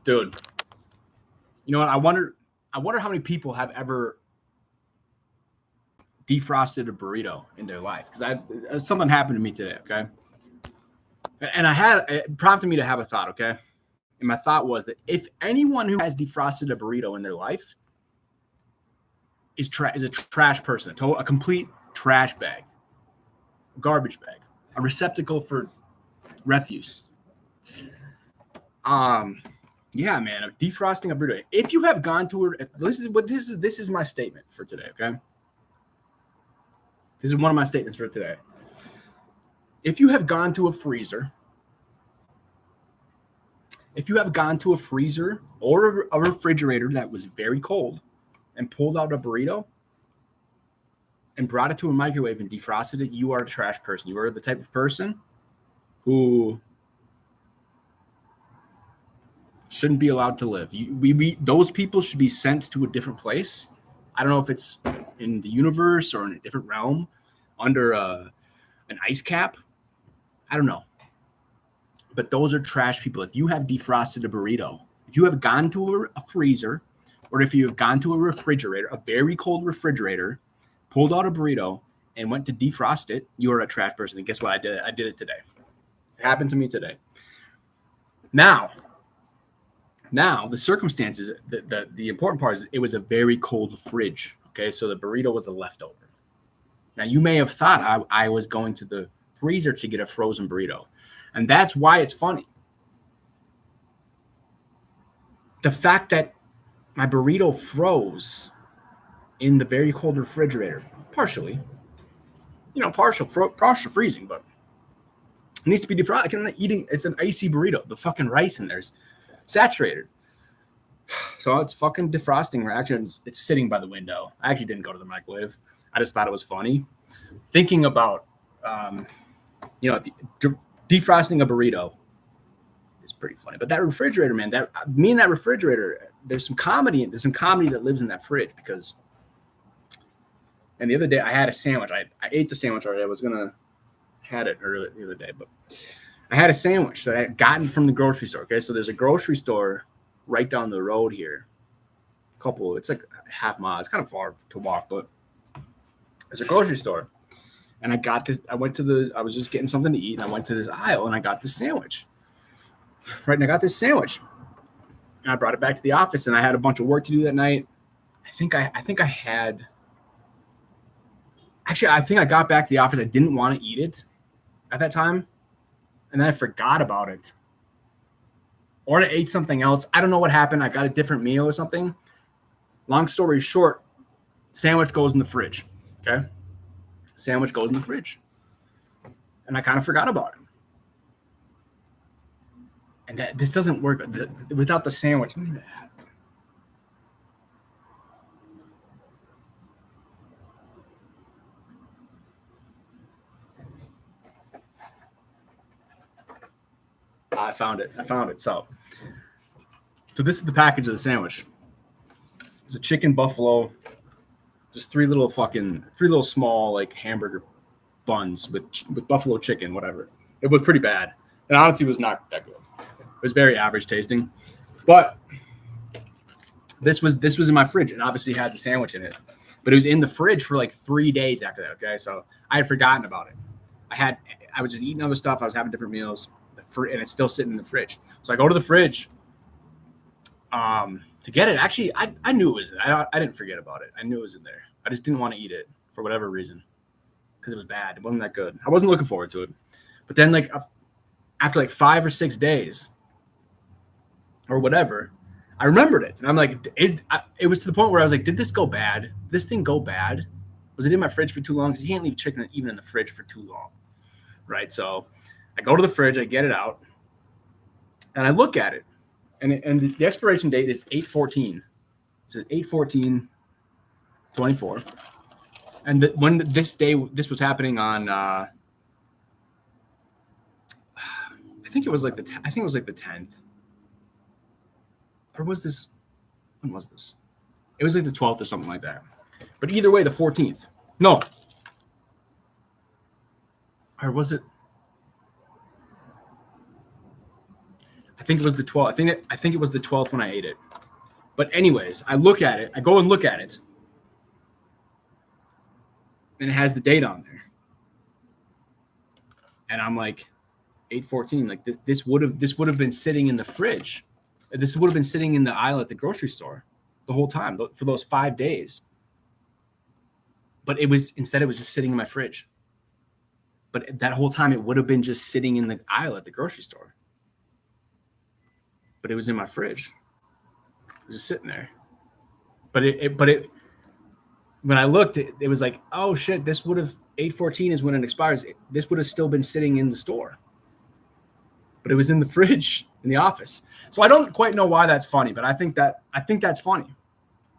Dude, you know what? I wonder how many people have ever defrosted a burrito in their life, because something happened to me today. Okay, and it prompted me to have a thought. Okay, and my thought was that if anyone who has defrosted a burrito in their life is a trash person, a complete trash bag, garbage bag, a receptacle for refuse. Yeah, man, defrosting a burrito. If you have gone to this is my statement for today. Okay, this is one of my statements for today. If you have gone to a freezer, or a refrigerator that was very cold and pulled out a burrito and brought it to a microwave and defrosted it, you are a trash person. You are the type of person who shouldn't be allowed to live. Those people should be sent to a different place. I don't know if it's in the universe or in a different realm under an ice cap. I don't know. But those are trash people. If you have defrosted a burrito, if you have gone to a freezer, or if you have gone to a refrigerator, a very cold refrigerator, pulled out a burrito and went to defrost it, you are a trash person. And guess what? I did it. I did it today. It happened to me today. Now the circumstances, the important part is it was a very cold fridge. Okay, so the burrito was a leftover. Now you may have thought I was going to the freezer to get a frozen burrito. And that's why it's funny. The fact that my burrito froze in the very cold refrigerator, partially, partial freezing, but it needs to be defrosted. I'm not eating. It's an icy burrito. The fucking rice in there is saturated. So it's fucking defrosting. Actually, it's sitting by the window. I actually didn't go to the microwave. I just thought it was funny. Thinking about, defrosting a burrito is pretty funny. But that refrigerator, man, that refrigerator, there's some comedy that lives in that fridge because. And the other day I had a sandwich. I ate the sandwich already. I was gonna had it earlier the other day, but I had a sandwich that I had gotten from the grocery store. Okay, so there's a grocery store right down the road here. It's like a half mile. It's kind of far to walk, but there's a grocery store. And I got this. I was just getting something to eat, and I went to this aisle, and I got this sandwich. Right, and I got this sandwich, and I brought it back to the office, and I had a bunch of work to do that night. I think I had. Actually, I think I got back to the office. I didn't want to eat it at that time, and then I forgot about it, or I ate something else. I don't know what happened. I got a different meal or something. Long story short, sandwich goes in the fridge. Okay. Sandwich goes in the fridge. And I kind of forgot about it. And this doesn't work without the sandwich. I found it. So this is the package of the sandwich. It's a chicken buffalo. Just three little small like hamburger buns with buffalo chicken, whatever. It was pretty bad. And honestly, it was not that good. It was very average tasting. But this was in my fridge and obviously had the sandwich in it. But it was in the fridge for like 3 days after that, okay? So I had forgotten about it. I was just eating other stuff. I was having different meals. And it's still sitting in the fridge. So I go to the fridge to get it. Actually, I knew it was there. I didn't forget about it. I knew it was in there. I just didn't want to eat it for whatever reason because it was bad. It wasn't that good. I wasn't looking forward to it. But then like after like 5 or 6 days or whatever, I remembered it. And I'm like, it was to the point where I was like, did this go bad? This thing go bad? Was it in my fridge for too long? Because you can't leave chicken even in the fridge for too long, right? So I go to the fridge, I get it out, and I look at it. And the expiration date is 8/14. It says 8/14/24. And when this was happening on, I think it was like the 10th. Or was this? When was this? It was like the 12th or something like that. But either way, the 14th. No. Or was it? I think it was the 12th. I think it was the 12th when I ate it. But anyways, I look at it. I go and look at it. And it has the date on there. And I'm like, 8/14. Like this would have been sitting in the fridge. This would have been sitting in the aisle at the grocery store the whole time for those 5 days. But instead it was just sitting in my fridge. But that whole time it would have been just sitting in the aisle at the grocery store. But it was in my fridge. It was just sitting there. But when I looked, it was like, oh shit, this would have 8/14 is when it expires. This would have still been sitting in the store. But it was in the fridge in the office. So I don't quite know why that's funny, but I think that's funny.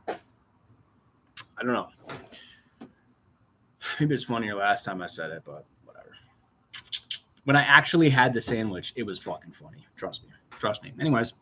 I don't know. Maybe it's funnier last time I said it, but whatever. When I actually had the sandwich, it was fucking funny. Trust me. Anyways.